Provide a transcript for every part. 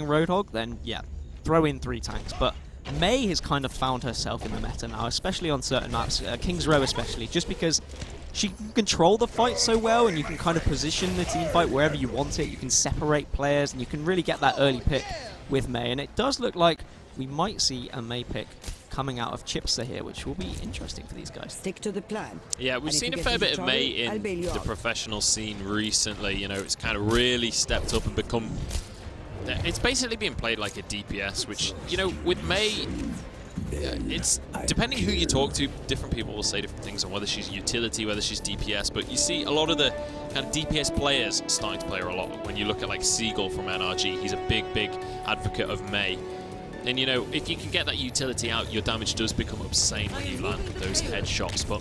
Roadhog, then yeah, throw in 3 tanks. But Mei has kind of found herself in the meta now, especially on certain maps, King's Row especially, just because she can control the fight so well, and you can kind of position the team fight wherever you want it. You can separate players, and you can really get that early pick with Mei. And it does look like we might see a Mei pick coming out of Chipsa here, which will be interesting for these guys. Stick to the plan. Yeah, we've seen a fair bit of Mei in the professional scene recently. You know, it's kind of really stepped up and become... It's basically being played like a DPS, which, you know, with Mei, it's depending who you talk to, different people will say different things on whether she's utility, whether she's DPS, but you see a lot of the kind of DPS players starting to play her a lot. When you look at like Seagull from NRG, he's a big advocate of Mei. And, you know, if you can get that utility out, your damage does become obscene when you land those headshots. But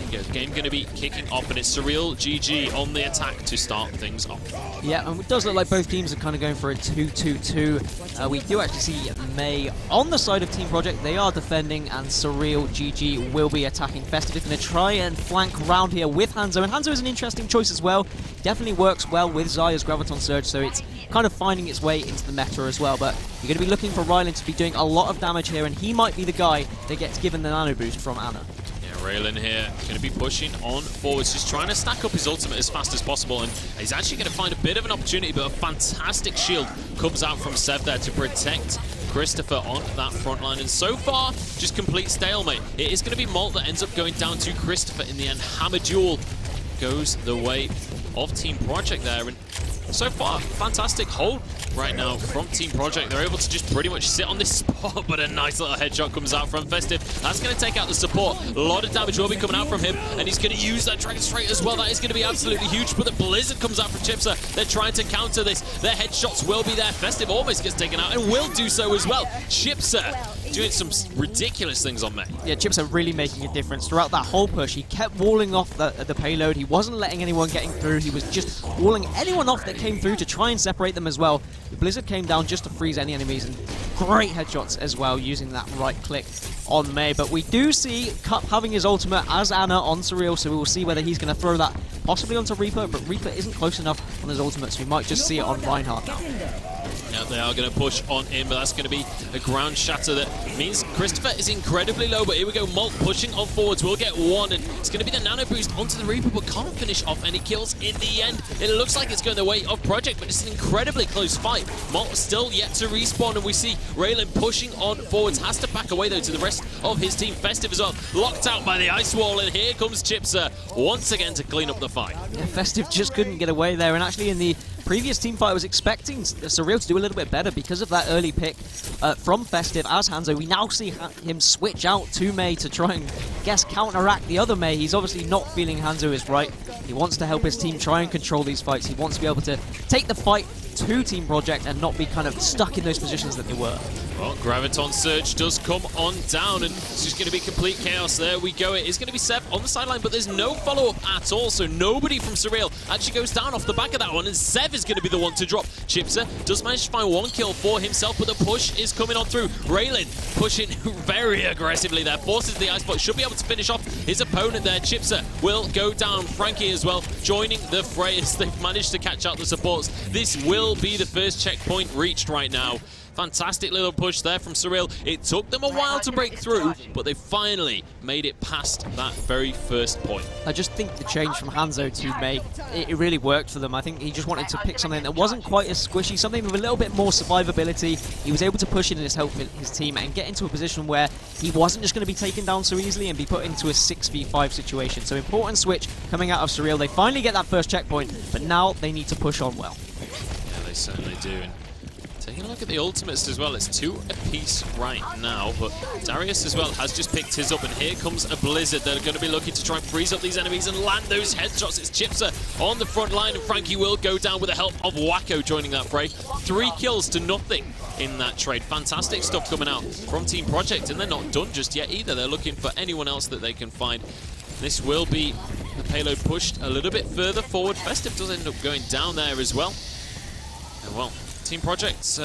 the game going to be kicking off, and it's SurrealGG on the attack to start things off. Yeah, and it does look like both teams are kind of going for a 2-2-2. We do actually see Mei on the side of Team Project. They are defending, and SurrealGG will be attacking. Festive is going to try and flank round here with Hanzo, and Hanzo is an interesting choice as well. Definitely works well with Xayah's Graviton Surge, so it's kind of finding its way into the meta as well. But you're going to be looking for Rylan to be doing a lot of damage here, and he might be the guy that gets given the nano boost from Ana. Yeah, Raylan here going to be pushing on forwards, just trying to stack up his ultimate as fast as possible, and he's actually going to find a bit of an opportunity, but a fantastic shield comes out from Sev there to protect Christopher on that front line, and so far, just complete stalemate. It is going to be Malt that ends up going down to Christopher in the end. Hammer duel goes the way of Team Project there, and so far, fantastic hold right now from Team Project. They're able to just pretty much sit on this spot, but a nice little headshot comes out from Festive. That's going to take out the support. A lot of damage will be coming out from him, and he's going to use that Dragon Straight as well. That is going to be absolutely huge, but the Blizzard comes out from Chipsa. They're trying to counter this. Their headshots will be there. Festive almost gets taken out, and will do so as well. Chipsa doing some ridiculous things on Mei. Yeah, Chipsa really making a difference throughout that whole push. He kept walling off the payload. He wasn't letting anyone getting through. He was just walling anyone off that came through to try and separate them as well. The Blizzard came down just to freeze any enemies, and great headshots as well using that right click on Mei. But we do see Cup having his ultimate as Ana on Surreal, so we will see whether he's going to throw that possibly onto Reaper, but Reaper isn't close enough on his ultimate, so we might just see it on Reinhardt now. Yeah, they are going to push on in, but that's going to be a ground shatter that means Christopher is incredibly low. But here we go, Malt pushing on forwards. We'll get one, and it's going to be the nano boost onto the Reaper, but can't finish off any kills in the end. It looks like it's going the way of Project, but it's an incredibly close fight. Malt still yet to respawn, and we see Raylan pushing on forwards. Has to back away, though, to the rest of his team. Festive as well, locked out by the ice wall, and here comes Chipsa once again to clean up the fight. Yeah, Festive just couldn't get away there, and actually in the previous team fight I was expecting Surreal to do a little bit better because of that early pick from Festive as Hanzo. We now see him switch out to Mei to try and counteract the other Mei. He's obviously not feeling Hanzo is right. He wants to help his team try and control these fights. He wants to be able to take the fight to Team Project and not be kind of stuck in those positions that they were. Well, Graviton Surge does come on down, and it's just going to be complete chaos. There we go. It is going to be Sev on the sideline, but there's no follow-up at all, so nobody from Surreal actually goes down off the back of that one, and Sev is going to be the one to drop. Chipsa does manage to find one kill for himself, but the push is coming on through. Raylan pushing very aggressively there, forces the ice block, should be able to finish off his opponent there. Chipsa will go down. Frankie as well joining the fray as they've managed to catch out the supports. This will be the first checkpoint reached right now. Fantastic little push there from Surreal. It took them a while to break through, but they finally made it past that very first point. I just think the change from Hanzo to Mei, it really worked for them. I think he just wanted to pick something that wasn't quite as squishy, something with a little bit more survivability. He was able to push in and help his team and get into a position where he wasn't just going to be taken down so easily and be put into a 6v5 situation. So important switch coming out of Surreal. They finally get that first checkpoint, but now they need to push on well. Yeah, they certainly do. And taking a look at the ultimates as well, it's 2 apiece right now, but Darius as well has just picked his up, and here comes a Blizzard. They're going to be looking to try and freeze up these enemies and land those headshots. It's Chipsa on the front line, and Frankie will go down with the help of Wacko joining that fray. 3 kills to nothing in that trade. Fantastic stuff coming out from Team Project, and they're not done just yet either. They're looking for anyone else that they can find. This will be the payload pushed a little bit further forward. Festive does end up going down there as well. And well, Team Project's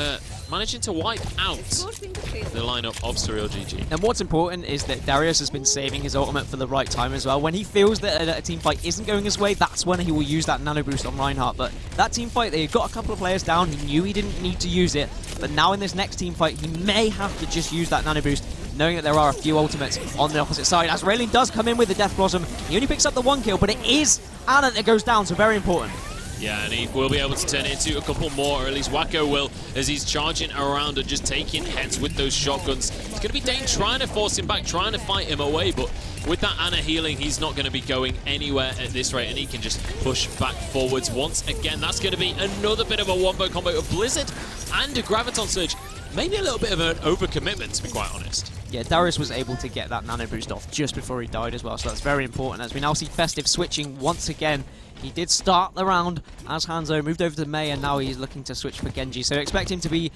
managing to wipe out the lineup of SurrealGG. And what's important is that Darius has been saving his ultimate for the right time as well. When he feels that a team fight isn't going his way, that's when he will use that nano boost on Reinhardt. But That team fight, they got a couple of players down. He knew he didn't need to use it, but now in this next team fight, he may have to just use that nano boost, knowing that there are a few ultimates on the opposite side. As Raylene does come in with the Death Blossom, he only picks up the 1 kill, but it is Anna that goes down, so very important. Yeah, and he will be able to turn it into a couple more, or at least Wacko will, as he's charging around and just taking heads with those shotguns. It's going to be Dane trying to force him back, trying to fight him away, but with that Anna healing, he's not going to be going anywhere at this rate, and he can just push back forwards once again. That's going to be another bit of a wombo combo of Blizzard and a Graviton Surge. Maybe a little bit of an overcommitment, to be quite honest. Yeah, Darius was able to get that nano boost off just before he died as well, so that's very important. As we now see Festive switching once again. He did start the round as Hanzo moved over to Mei, and now he's looking to switch for Genji. So expect him to be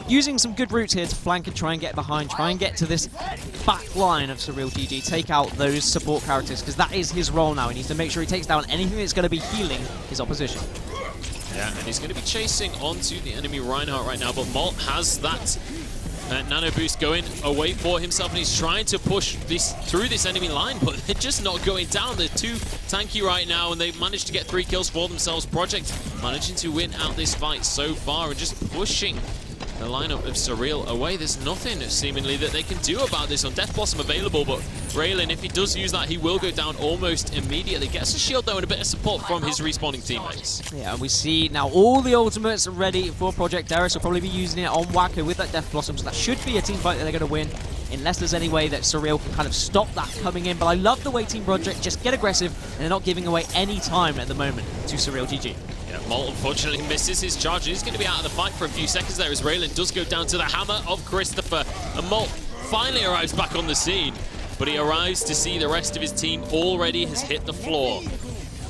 using some good routes here to flank and try and get behind, try and get to this back line of SurrealGG, take out those support characters, because that is his role now. He needs to make sure he takes down anything that's going to be healing his opposition. Yeah, and he's going to be chasing onto the enemy Reinhardt right now, but Molt has that nano boost going away for himself, and he's trying to push this through this enemy line, but they're just not going down. They're too tanky right now, and they've managed to get 3 kills for themselves. Project managing to win out this fight so far and just pushing the lineup of Surreal away. There's nothing seemingly that they can do about this. On Death Blossom available, but Raylene, if he does use that, he will go down almost immediately. Gets a shield though and a bit of support from his respawning teammates. Yeah, and we see now all the ultimates are ready for Project. Darius will probably be using it on Wacko with that Death Blossom, so that should be a team fight that they're going to win, unless there's any way that Surreal can kind of stop that coming in. But I love the way Team Project just get aggressive, and they're not giving away any time at the moment to SurrealGG. Molt unfortunately misses his charge. He's going to be out of the fight for a few seconds there as Raylene does go down to the hammer of Christopher. And Molt finally arrives back on the scene, but he arrives to see the rest of his team already has hit the floor.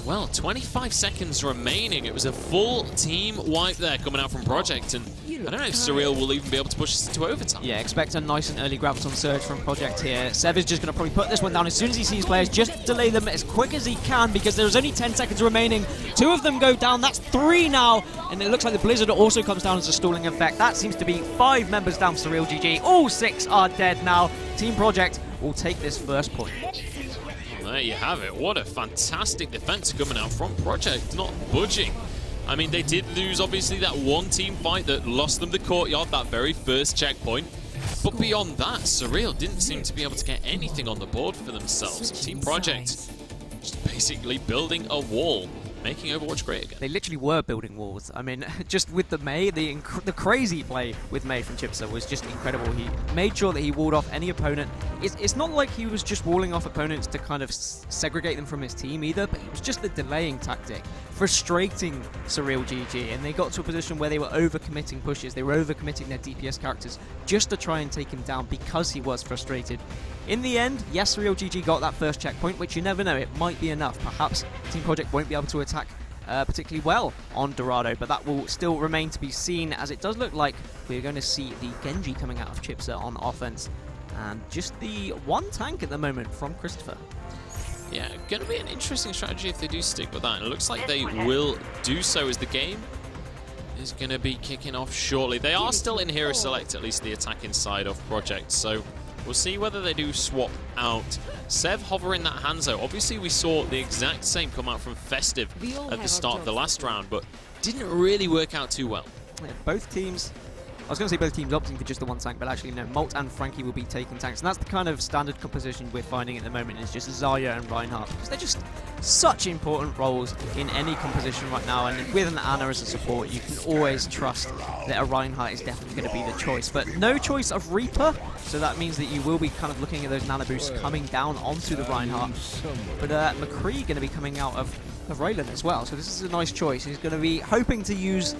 Well, 25 seconds remaining. It was a full team wipe there coming out from Project, and I don't know if Surreal will even be able to push this into overtime. Yeah, expect a nice and early Graviton Surge from Project here. Sev is just going to probably put this one down as soon as he sees players, just delay them as quick as he can, because there's only 10 seconds remaining. 2 of them go down, that's 3 now, and it looks like the Blizzard also comes down as a stalling effect. That seems to be 5 members down for SurrealGG. All 6 are dead now. Team Project will take this first point. There you have it. What a fantastic defense coming out from Project, not budging. I mean, they did lose, obviously, that one team fight that lost them the courtyard, that very first checkpoint. But beyond that, Surreal didn't seem to be able to get anything on the board for themselves. Team Project just basically building a wall, making Overwatch great again. They literally were building walls. I mean, just with the Mei, the crazy play with Mei from Chipsa was just incredible. He made sure that he walled off any opponent. It's not like he was just walling off opponents to kind of segregate them from his team either, but it was just the delaying tactic, frustrating SurrealGG, and they got to a position where they were overcommitting pushes, they were overcommitting their DPS characters just to try and take him down because he was frustrated. In the end, yes, SurrealGG got that first checkpoint, which you never know, it might be enough. Perhaps Team Project won't be able to attack particularly well on Dorado, but that will still remain to be seen, as it does look like we're going to see the Genji coming out of Chipsa on offense, and just the one tank at the moment from Christopher. Yeah, going to be an interesting strategy if they do stick with that, and it looks like they will do so as the game is going to be kicking off shortly. They are still in Hero Select, at least the attacking side of Project, so we'll see whether they do swap out. Sev hovering that Hanzo. Obviously, we saw the exact same come out from Festive at the start of the last round, but didn't really work out too well. Yeah, both teams, I was going to say both teams opting for just the one tank, but actually no, Molt and Frankie will be taking tanks, and that's the kind of standard composition we're finding at the moment, is just Zarya and Reinhardt, because they're just such important roles in any composition right now, and with an Anna as a support, you can always trust that a Reinhardt is definitely going to be the choice, but no choice of Reaper, so that means that you will be kind of looking at those nano boosts coming down onto the Reinhardt, but McCree going to be coming out of Raylene as well, so this is a nice choice. He's going to be hoping to use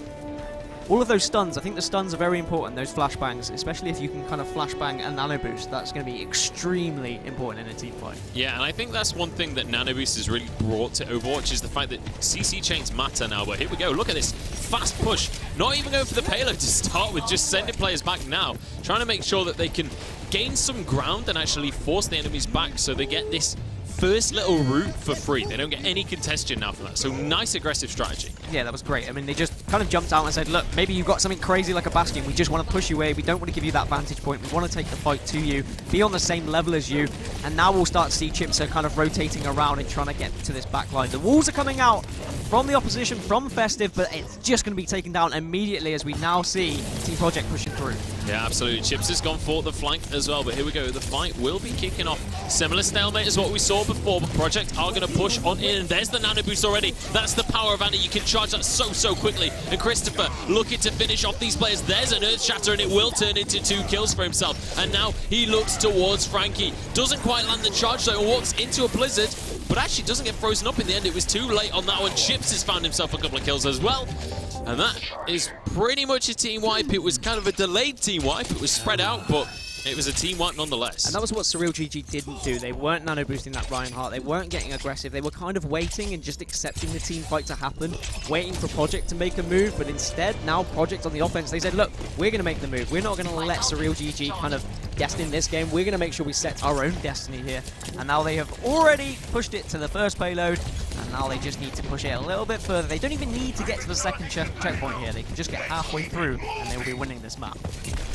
all of those stuns. I think the stuns are very important, those flashbangs, especially if you can kind of flashbang a nano boost. That's going to be extremely important in a team fight. Yeah, and I think that's one thing that nano boost has really brought to Overwatch, is the fact that CC chains matter now. But here we go, look at this fast push, not even going for the payload to start with, just sending players back now, trying to make sure that they can gain some ground and actually force the enemies back, so they get this first little route for free. They don't get any contestion now for that. So nice aggressive strategy. Yeah, that was great. I mean, they just kind of jumped out and said, look, maybe you've got something crazy like a Bastion. We just want to push you away. We don't want to give you that vantage point. We want to take the fight to you, be on the same level as you. And now we'll start to see Chipsa kind of rotating around and trying to get to this back line. The walls are coming out from the opposition, from Festive, but it's just going to be taken down immediately as we now see Team Project pushing through. Yeah, absolutely. Chips has gone for the flank as well, but here we go. The fight will be kicking off. Similar stalemate as what we saw before, but Project are going to push on in, and there's the nano boost already. That's the power of Andy. You can charge that so quickly. And Christopher looking to finish off these players. There's an Earth Shatter, and it will turn into 2 kills for himself. And now he looks towards Frankie. Doesn't quite land the charge, though, and walks into a Blizzard, but actually doesn't get frozen up in the end. It was too late on that one. Chips has found himself a couple of kills as well. And that is pretty much a team wipe. It was kind of a delayed team wipe. It was spread out, but it was a team wipe nonetheless. And that was what SurrealGG didn't do. They weren't nano boosting that Reinhardt. They weren't getting aggressive. They were kind of waiting and just accepting the team fight to happen, waiting for Project to make a move. But instead, now Project on the offense, they said, look, we're going to make the move. We're not going to let SurrealGG kind of destine this game. We're going to make sure we set our own destiny here. And now they have already pushed it to the first payload. And now they just need to push it a little bit further. They don't even need to get to the second checkpoint here. They can just get halfway through and they will be winning this map.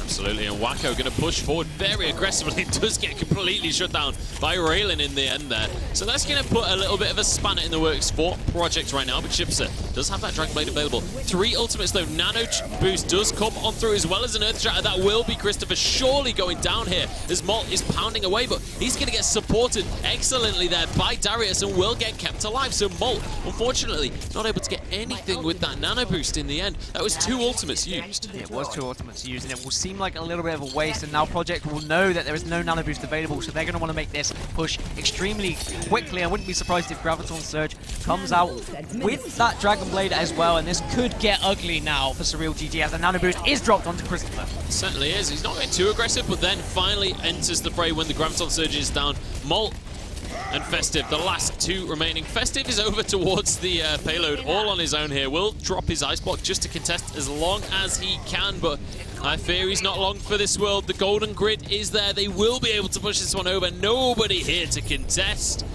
Absolutely, and Wacko going to push forward very aggressively. It does get completely shut down by Raylan in the end there. So that's going to put a little bit of a spanner in the works for Project right now, but Chipsa does have that Dragon Blade available. 3 ultimates though. Nano boost does come on through as well as an Earth Shatter. That will be Christopher surely going down here as Molt is pounding away, but he's going to get supported excellently there by Darius and will get kept alive. So Molt, unfortunately, not able to get anything with that Nano boost in the end. That was 2 ultimates used. It was 2 ultimates used, and it will seem like a little bit of a waste, and now Project will know that there is no nano boost available, so they're going to want to make this push extremely quickly. I wouldn't be surprised if Graviton Surge comes out with that Dragon Blade as well, and this could get ugly now for SurrealGG as the nano boost is dropped onto Christopher. It certainly is. He's not getting too aggressive, but then finally enters the fray when the Graviton Surge is down. Molt and Festive, the last 2 remaining. Festive is over towards the payload all on his own here. Will drop his ice block just to contest as long as he can, but I fear he's not long for this world. The golden grid is there. They will be able to push this one over. Nobody here to contest.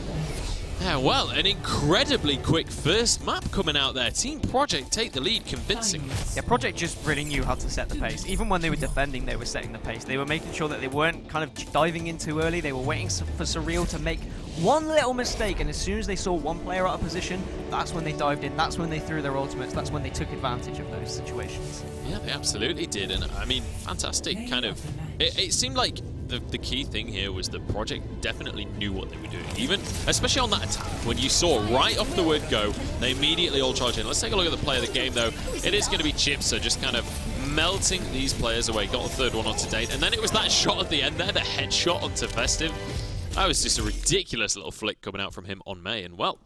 Yeah, well, an incredibly quick first map coming out there. Team Project take the lead convincingly. Yeah, Project just really knew how to set the pace. Even when they were defending, they were setting the pace. They were making sure that they weren't kind of diving in too early. They were waiting for Surreal to make one little mistake, and as soon as they saw one player out of position, that's when they dived in. That's when they threw their ultimates. That's when they took advantage of those situations. Yeah, they absolutely did, and I mean, fantastic. Kind of, it seemed like the key thing here was the Project definitely knew what they were doing, even especially on that attack when you saw right off the word go, they immediately all charge in. Let's take a look at the play of the game though. It is going to be Chipsa just kind of melting these players away. Got the 3rd one on to date, and then it was that shot at the end there, the headshot onto Festive. That was just a ridiculous little flick coming out from him on May, and well,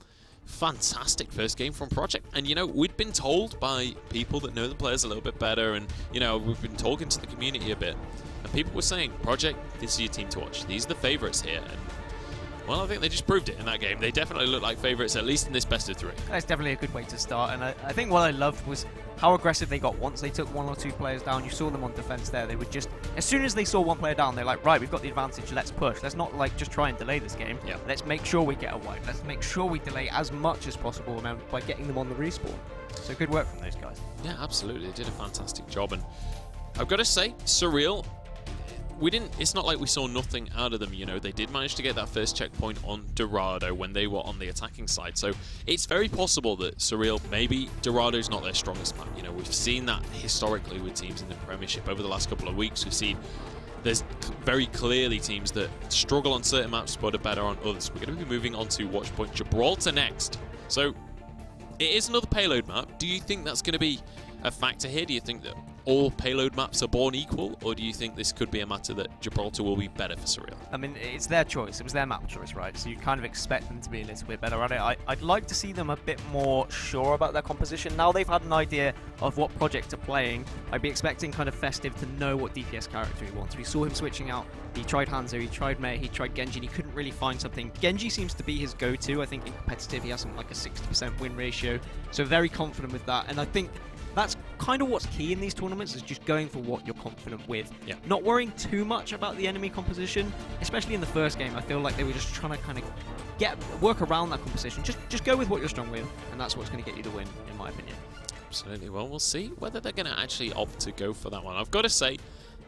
fantastic first game from Project. And you know, we'd been told by people that know the players a little bit better, and you know, we've been talking to the community a bit, and people were saying, Project, this is your team to watch. These are the favourites here. And well, I think they just proved it in that game. They definitely look like favourites, at least in this best of 3. That's definitely a good way to start, and I think what I loved was how aggressive they got once they took 1 or 2 players down. You saw them on defense there. They would just, as soon as they saw 1 player down, they're like, right, we've got the advantage, let's push. Let's not like just try and delay this game. Yeah. Let's make sure we get a wipe. Let's make sure we delay as much as possible by getting them on the respawn. So good work from those guys. Yeah, absolutely. They did a fantastic job, and I've got to say, Surreal, it's not like we saw nothing out of them, you know. They did manage to get that first checkpoint on Dorado when they were on the attacking side, so it's very possible that Surreal, maybe Dorado's not their strongest map. You know, we've seen that historically with teams in the Premiership over the last couple of weeks. We've seen there's very clearly teams that struggle on certain maps but are better on others. We're going to be moving on to Watchpoint Gibraltar next. So it is another payload map. Do you think that's going to be a factor here? Do you think that all payload maps are born equal, or do you think this could be a matter that Gibraltar will be better for Surreal? I mean, it's their choice. It was their map choice, right? So you kind of expect them to be a little bit better at it. I'd like to see them a bit more sure about their composition. Now they've had an idea of what Project are playing, I'd be expecting kind of Festive to know what DPS character he wants. We saw him switching out. He tried Hanzo, he tried Mei, he tried Genji, and he couldn't really find something. Genji seems to be his go-to. I think in competitive he has something like a 60% win ratio, so very confident with that. And I think that's kind of what's key in these tournaments, is just going for what you're confident with. Yeah. Not worrying too much about the enemy composition, especially in the first game. I feel like they were just trying to kind of work around that composition. Just go with what you're strong with, and that's what's going to get you the win, in my opinion. Absolutely. Well, we'll see whether they're going to actually opt to go for that one. I've got to say,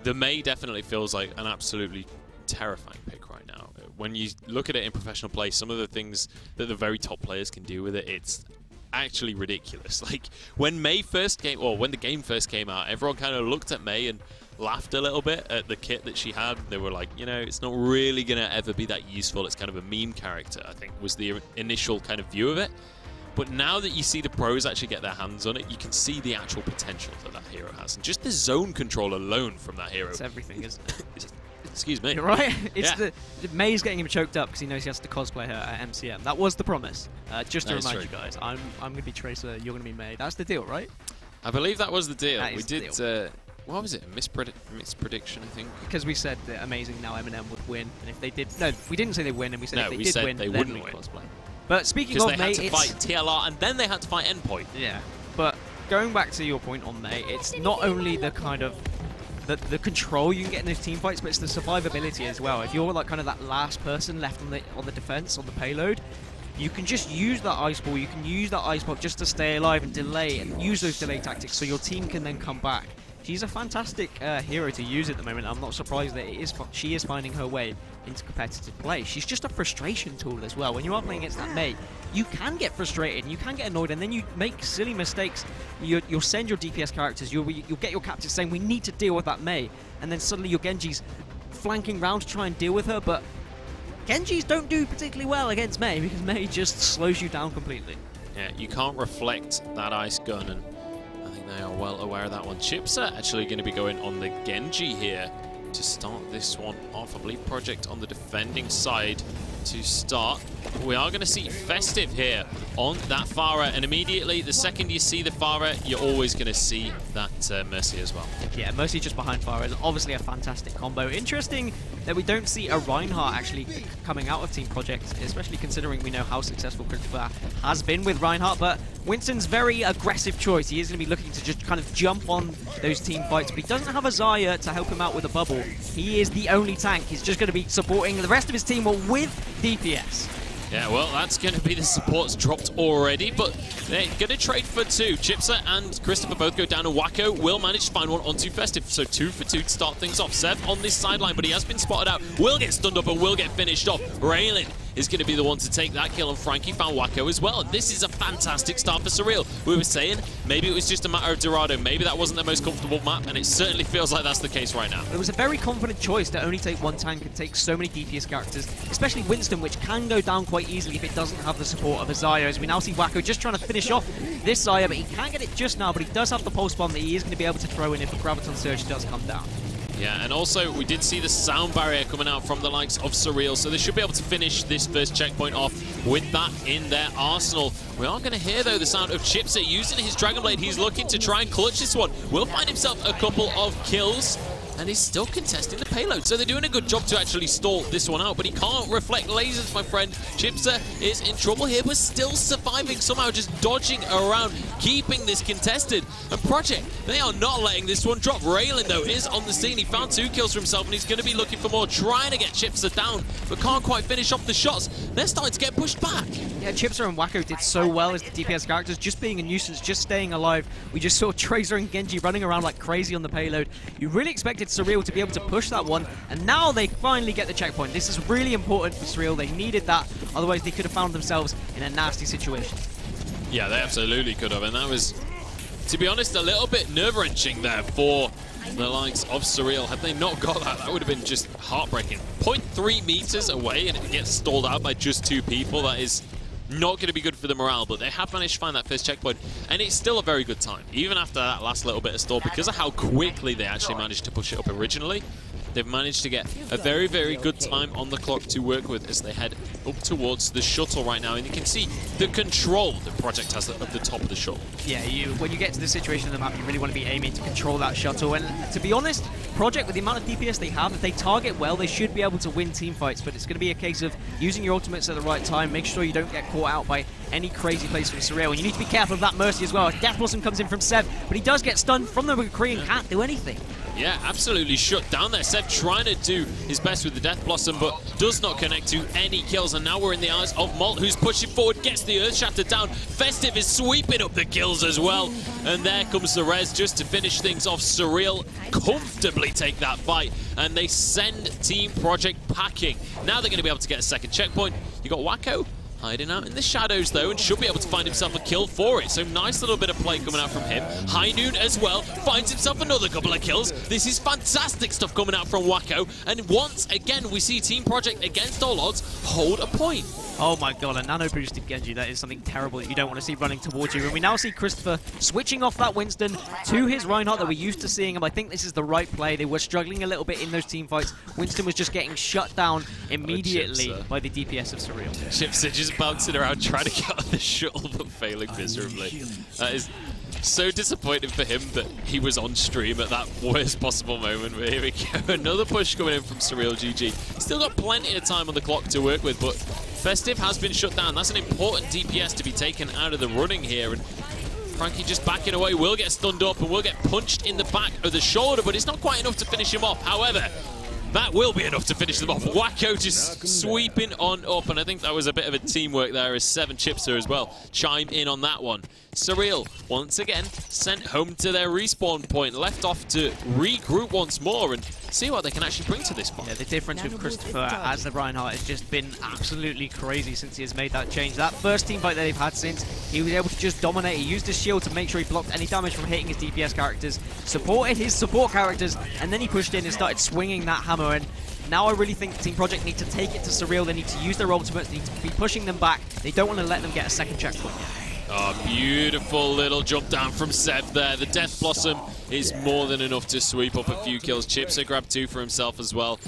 the Mei definitely feels like an absolutely terrifying pick right now. When you look at it in professional play, some of the things that the very top players can do with it, it's actually ridiculous. Like when Mei first came, or when the game first came out, everyone kind of looked at Mei and laughed a little bit at the kit that she had. They were like, you know, it's not really going to ever be that useful. It's kind of a meme character, I think was the initial kind of view of it. But now that you see the pros actually get their hands on it, you can see the actual potential that that hero has. And just the zone control alone from that hero. It's everything, isn't it? Excuse me. You're right? It's yeah. May's getting him choked up because he knows he has to cosplay her at MCM. That was the promise. Just to remind you guys, I'm going to be Tracer, you're going to be Mei. That's the deal, right? I believe that was the deal. That we is the did, deal. what was it? A misprediction, I think. Because we said that Amazing now Eminem would win, and if they did, no, we didn't say they win, and we said no, if they we did said win, they then wouldn't we'd win. cosplay. But speaking Because of they Mei, had to fight TLR, and then they had to fight Endpoint. Yeah, but going back to your point on Mei, it's not only the kind of the control you can get in those team fights, but it's the survivability as well. If you're like kind of that last person left on the defense, on the payload, you can just use that ice ball, you can use that ice block just to stay alive and delay, and use those delay tactics so your team can then come back. She's a fantastic hero to use at the moment. I'm not surprised that she is finding her way into competitive play. She's just a frustration tool as well. When you are playing against that Mei, you can get frustrated, you can get annoyed, and then you make silly mistakes. You'll send your DPS characters, you'll get your captains saying, we need to deal with that Mei, and then suddenly your Genji's flanking round to try and deal with her, but Genjis don't do particularly well against Mei because Mei just slows you down completely. Yeah, you can't reflect that ice gun, and I think they are well aware of that one. Chips are actually going to be going on the Genji here to start this one off. I believe Project on the defending side to start. We are going to see Festive here on that Pharah, and immediately the second you see the Pharah, you're always going to see that Mercy as well. Yeah, Mercy just behind Pharah is obviously a fantastic combo. Interesting that we don't see a Reinhardt actually coming out of Team Project, especially considering we know how successful Christopher has been with Reinhardt, but Winston's very aggressive choice. He is going to be looking to just kind of jump on those team fights, but he doesn't have a Zarya to help him out with a bubble. He is the only tank. He's just going to be supporting the rest of his team with DPS. Yeah, well, that's going to be the supports dropped already, but they're going to trade for two. Chipsa and Christopher both go down, and Wacko will manage to find one onto Festive. So 2 for 2 to start things off. Sev on this sideline, but he has been spotted out. Will get stunned up and will get finished off. Raylan is going to be the one to take that kill, and Frankie found Wacko as well. And this is a fantastic start for Surreal. We were saying maybe it was just a matter of Dorado. Maybe that wasn't the most comfortable map, and it certainly feels like that's the case right now. It was a very confident choice to only take one tank and take so many DPS characters, especially Winston, which can go down quite easily if it doesn't have the support of a Zarya, as we now see Wacko just trying to finish off this Zarya, but he can't get it just now, but he does have the pulse bomb that he is going to be able to throw in if the Graviton Surge does come down. Yeah, and also we did see the sound barrier coming out from the likes of Surreal, so they should be able to finish this first checkpoint off with that in their arsenal. We are going to hear, though, the sound of Chipsa using his Dragon Blade. He's looking to try and clutch this one. Will find himself a couple of kills, and he's still contesting the payload. So they're doing a good job to actually stall this one out, but he can't reflect lasers, my friend. Chipsa is in trouble here, but still surviving, somehow just dodging around, keeping this contested. And Project, they are not letting this one drop. Raylan, though, is on the scene. He found 2 kills for himself, and he's going to be looking for more, trying to get Chipsa down, but can't quite finish off the shots. They're starting to get pushed back. Yeah, Chipsa and Wacko did so well as the DPS characters, just being a nuisance, just staying alive. We just saw Tracer and Genji running around like crazy on the payload. You really expected Surreal to be able to push that one, and now they finally get the checkpoint. This is really important for Surreal. They needed that, otherwise they could have found themselves in a nasty situation. Yeah, they absolutely could have, and that was, to be honest, a little bit nerve-wrenching there for the likes of Surreal. Had they not got that, that would have been just heartbreaking. 0.3 meters away, and it gets stalled out by just 2 people. That is not going to be good for the morale, but they have managed to find that first checkpoint, and it's still a very good time, even after that last little bit of stall, because of how quickly they actually managed to push it up originally. They've managed to get a very, very good time on the clock to work with as they head up towards the shuttle right now. And you can see the control the Project has at the top of the shuttle. Yeah, when you get to this situation in the map, you really want to be aiming to control that shuttle. And to be honest, Project, with the amount of DPS they have, if they target well, they should be able to win team fights. But it's going to be a case of using your ultimates at the right time, make sure you don't get caught caught out by any crazy plays from Surreal. And you need to be careful of that Mercy as well. Death Blossom comes in from Sev, but he does get stunned from the McCree and can't do anything. Yeah, absolutely shut down there. Sev trying to do his best with the Death Blossom, but does not connect to any kills. And now we're in the eyes of Molt, who's pushing forward, gets the Earth Shatter down. Festive is sweeping up the kills as well. And there comes the res just to finish things off. Surreal comfortably take that fight, and they send Team Project packing. Now they're going to be able to get a second checkpoint. You got Wacko hiding out in the shadows, though, and should be able to find himself a kill for it. So nice little bit of play coming out from him. High Noon as well finds himself another couple of kills. This is fantastic stuff coming out from Wacko. And once again, we see Team Project, against all odds, hold a point. Oh my god, a nano boosted Genji, that is something terrible that you don't want to see running towards you. And we now see Christopher switching off that Winston to his Reinhardt that we're used to seeing him. I think this is the right play. They were struggling a little bit in those team fights. Winston was just getting shut down immediately by the DPS of Surreal. Chipser just bouncing around trying to get on the shuttle but failing miserably. That is so disappointing for him that he was on stream at that worst possible moment. But here we go, another push coming in from SurrealGG. Still got plenty of time on the clock to work with, but Festive has been shut down. That's an important DPS to be taken out of the running here. And Frankie just backing away, will get stunned up and will get punched in the back of the shoulder, but it's not quite enough to finish him off. However, that will be enough to finish them off. Wacko just sweeping on up, and I think that was a bit of a teamwork there as Sev and Chipster as well chime in on that one. Surreal, once again, sent home to their respawn point, left off to regroup once more and see what they can actually bring to this fight. Yeah, the difference with Christopher as the Reinhardt has just been absolutely crazy since he has made that change. That first team fight that they've had since, he was able to just dominate. He used his shield to make sure he blocked any damage from hitting his DPS characters, supported his support characters, and then he pushed in and started swinging that hammer. And now I really think Team Project need to take it to Surreal. They need to use their ultimates, they need to be pushing them back. They don't want to let them get a second checkpoint yet. Oh, beautiful little jump down from Sev there. The Death Blossom is more than enough to sweep up a few kills. Chipser grabbed 2 for himself as well.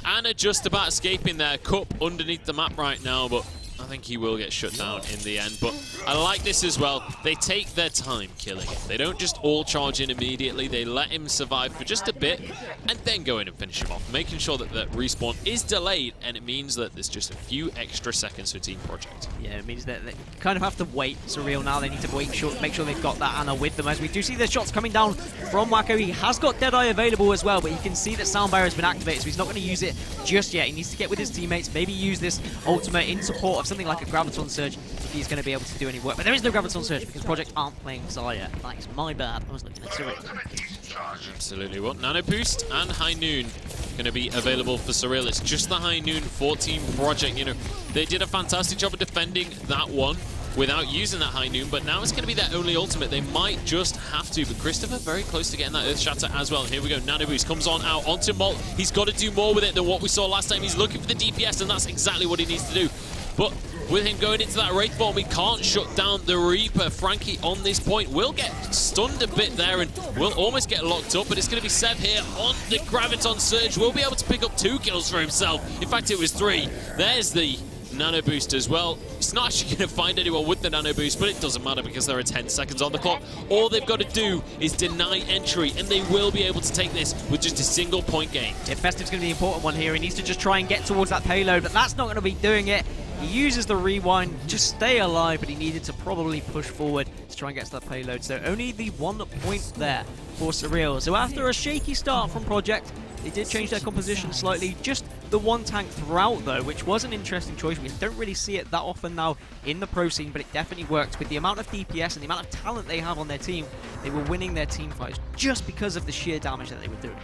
Anna just about escaping there. Cup underneath the map right now, but I think he will get shut down in the end. But I like this as well. They take their time killing him. They don't just all charge in immediately. They let him survive for just a bit and then go in and finish him off, making sure that the respawn is delayed, and it means that there's just a few extra seconds for Team Project. Yeah, it means that they kind of have to wait. Surreal now, they need to wait, make sure they've got that Anna with them, as we do see the shots coming down from Wacko. He has got Deadeye available as well, but you can see that Sound Barrier has been activated, so he's not going to use it just yet. He needs to get with his teammates, maybe use this ultimate in support of something like a Graviton Surge if he's going to be able to do any work. But there is no Graviton Surge because Project aren't playing Zarya. That is my bad. I was looking at Surreal. Absolutely. Well, Nano Boost and High Noon going to be available for Surreal. It's just the High Noon 14 Project. You know, they did a fantastic job of defending that one without using that High Noon, but now it's going to be their only ultimate. They might just have to, but Christopher very close to getting that Earth Shatter as well. And here we go, Nano Boost comes on out onto Molt. He's got to do more with it than what we saw last time. He's looking for the DPS, and that's exactly what he needs to do. But with him going into that Wraith Form, we can't shut down the Reaper. Frankie on this point will get stunned a bit there and will almost get locked up, but it's going to be Sev here on the Graviton Surge. Will be able to pick up 2 kills for himself. In fact, it was 3. There's the Nano Boost as well. It's not actually going to find anyone with the Nano Boost, but it doesn't matter because there are 10 seconds on the clock. All they've got to do is deny entry, and they will be able to take this with just a single point gain. Yeah, Festive's going to be the important one here. He needs to just try and get towards that payload, but that's not going to be doing it. He uses the rewind, just stay alive, but he needed to probably push forward to try and get to that payload. So only the 1 point there for Surreal. So after a shaky start from Project, they did change their composition slightly. Just the 1 tank throughout, though, which was an interesting choice. We don't really see it that often now in the pro scene, but it definitely worked. With the amount of DPS and the amount of talent they have on their team, they were winning their team fights just because of the sheer damage that they were doing.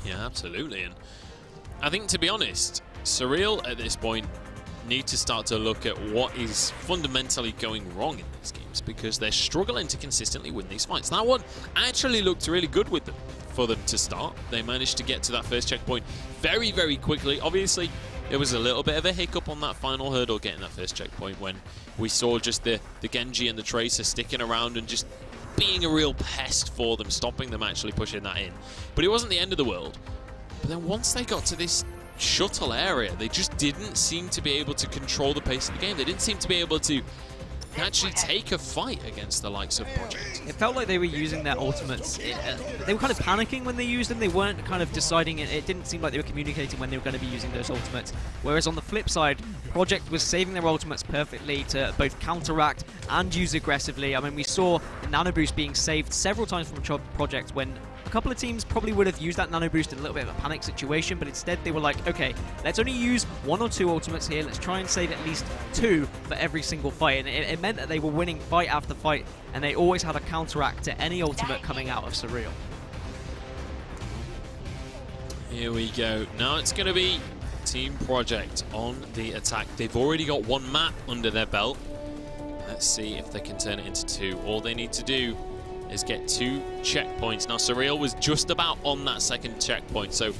Yeah, absolutely. And I think, to be honest, Surreal at this point need to start to look at what is fundamentally going wrong in these games, because they're struggling to consistently win these fights. That one actually looked really good with them for them to start. They managed to get to that first checkpoint very, very quickly. Obviously, there was a little bit of a hiccup on that final hurdle getting that first checkpoint when we saw just the Genji and the Tracer sticking around and just being a real pest for them, stopping them actually pushing that in. But it wasn't the end of the world. But then once they got to this shuttle area, they just didn't seem to be able to control the pace of the game. They didn't seem to be able to actually take a fight against the likes of Project. It felt like they were using their ultimates. They were kind of panicking when they used them. They weren't kind of deciding it. It didn't seem like they were communicating when they were going to be using those ultimates. Whereas on the flip side, Project was saving their ultimates perfectly to both counteract and use aggressively. I mean, we saw the Nano Boost being saved several times from Project when a couple of teams probably would have used that Nano Boost in a little bit of a panic situation, but instead they were like, okay, let's only use 1 or 2 ultimates here. Let's try and save at least 2 for every single fight. And it meant that they were winning fight after fight, and they always had a counteract to any ultimate coming out of Surreal. Here we go. Now it's going to be Team Project on the attack. They've already got 1 map under their belt. Let's see if they can turn it into 2. All they need to do is get 2 checkpoints. Now, Surreal was just about on that second checkpoint, so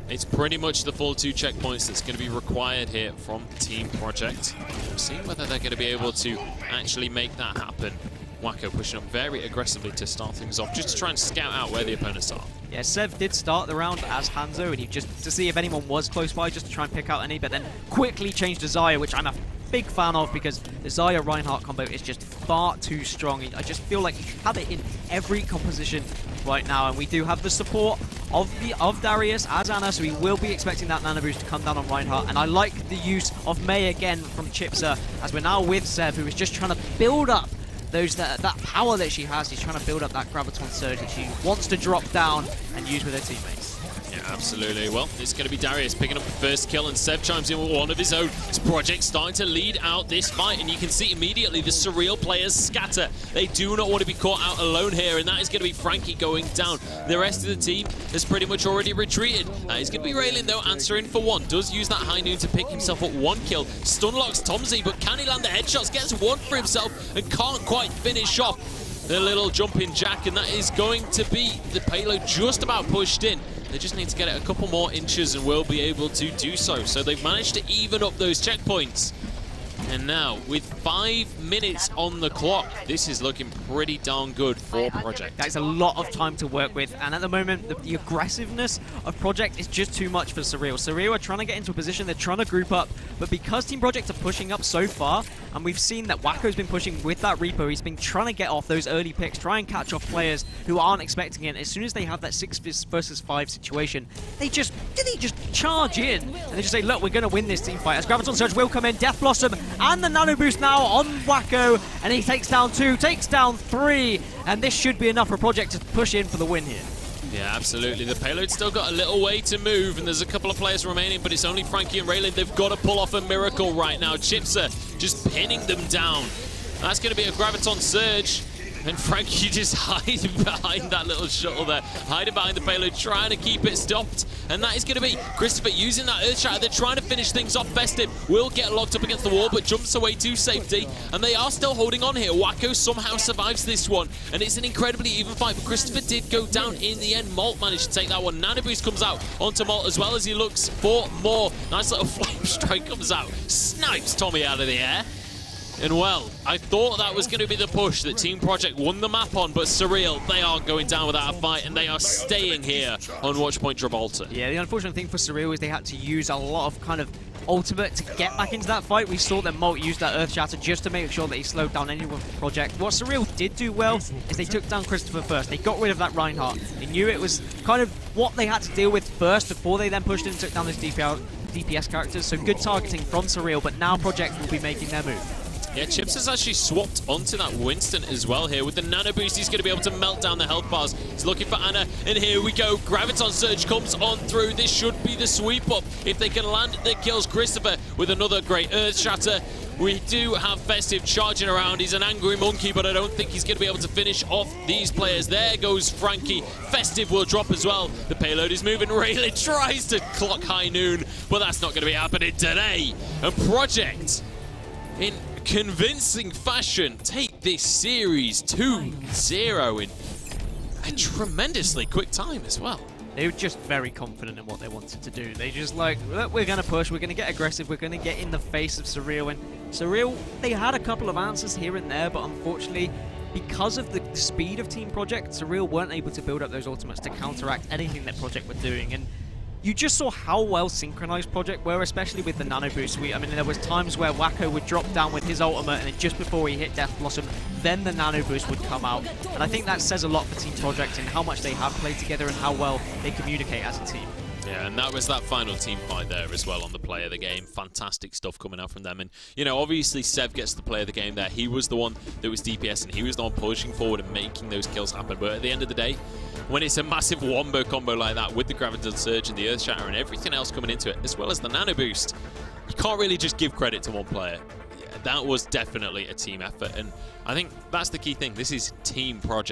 it's pretty much the full 2 checkpoints that's going to be required here from Team Project. We'll see whether they're going to be able to actually make that happen. Wacko pushing up very aggressively to start things off, just to try and scout out where the opponents are. Yeah, Sev did start the round as Hanzo, and he just to see if anyone was close by, just to try and pick out any, but then quickly changed to Xayah, which I'm a big fan of, because the Xayah Reinhardt combo is just far too strong. I just feel like you have it in every composition right now, and we do have the support of Darius as Ana, so we will be expecting that Nano Boost to come down on Reinhardt. And I like the use of Mei again from Chipsa, as we're now with Sev, who is just trying to build up that power that she has. He's trying to build up that Graviton Surge that she wants to drop down and use with her teammates. Yeah, absolutely. Well, it's going to be Darius picking up the first kill, and Sev chimes in with one of his own. This Project starting to lead out this fight, and you can see immediately the Surreal players scatter. They do not want to be caught out alone here, and that is going to be Frankie going down. The rest of the team has pretty much already retreated. It's going to be Raylin, though, answering for 1. Does use that high noon to pick himself up 1 kill. Stunlocks Tomzy, but can he land the headshots? Gets 1 for himself and can't quite finish off the little jumping jack, and that is going to be the payload just about pushed in. They just need to get it a couple more inches and will be able to do so. So they've managed to even up those checkpoints. And now, with 5 minutes on the clock, this is looking pretty darn good for Project. That's a lot of time to work with, and at the moment, the aggressiveness of Project is just too much for Surreal. Surreal are trying to get into a position, they're trying to group up, but because Team Project are pushing up so far, and we've seen that Wacko's been pushing with that Reaper, he's been trying to get off those early picks, try and catch off players who aren't expecting it. As soon as they have that 6 versus 5 situation, they just charge in, and they just say, look, we're going to win this team fight. As Graviton Surge will come in, Death Blossom and the Nano Boost now on Wacko, and he takes down 2, takes down 3, and this should be enough for Project to push in for the win here. Yeah, absolutely. The payload's still got a little way to move, and there's a couple of players remaining, but it's only Frankie and Raylin. They've got to pull off a miracle right now. Chipsa just pinning them down. That's going to be a Graviton Surge. And Frankie just hiding behind that little shuttle there, hiding behind the payload, trying to keep it stopped. And that is going to be Christopher using that Earth Shatter. They're trying to finish things off. Festive will get locked up against the wall, but jumps away to safety. And they are still holding on here. Wacko somehow survives this one, and it's an incredibly even fight. But Christopher did go down in the end. Malt managed to take that one. Nano Boost comes out onto Malt as well as he looks for more. Nice little flame strike comes out. Snipes Tommy out of the air. And well, I thought that was going to be the push that Team Project won the map on, but Surreal, they aren't going down without a fight, and they are staying here on Watchpoint Gibraltar. Yeah, the unfortunate thing for Surreal is they had to use a lot of kind of ultimate to get back into that fight. We saw that Molt used that Earth Shatter just to make sure that he slowed down anyone from Project. What Surreal did do well is they took down Christopher first. They got rid of that Reinhardt. They knew it was kind of what they had to deal with first before they then pushed in and took down those DPS characters. So good targeting from Surreal, but now Project will be making their move. Yeah, Chips has actually swapped onto that Winston as well here. With the Nano Boost, he's going to be able to melt down the health bars. He's looking for Ana, and here we go. Graviton Surge comes on through. This should be the sweep up. If they can land the kills, Christopher with another great Earth Shatter. We do have Festive charging around. He's an angry monkey, but I don't think he's going to be able to finish off these players. There goes Frankie. Festive will drop as well. The payload is moving. Raylin tries to clock high noon, but that's not going to be happening today. And Project, in convincing fashion, take this series 2-0 in a tremendously quick time as well. They were just very confident in what they wanted to do. They just like, look, we're going to push, we're going to get aggressive, we're going to get in the face of Surreal. And Surreal, they had a couple of answers here and there, but unfortunately, because of the speed of Team Project, Surreal weren't able to build up those ultimates to counteract anything that Project were doing. And you just saw how well synchronized Project were, especially with the Nano Boost. I mean, there was times where Wacko would drop down with his ultimate, and then just before he hit Death Blossom, then the Nano Boost would come out. And I think that says a lot for Team Project and how much they have played together and how well they communicate as a team. Yeah, and that was that final team fight there as well on the play of the game. Fantastic stuff coming out from them. And, you know, obviously Sev gets the play of the game there. He was the one that was DPS, and he was the one pushing forward and making those kills happen. But at the end of the day, when it's a massive wombo combo like that with the Graviton Surge and the Earth Shatter and everything else coming into it, as well as the Nano Boost, you can't really just give credit to one player. That was definitely a team effort, and I think that's the key thing. This is Team Project.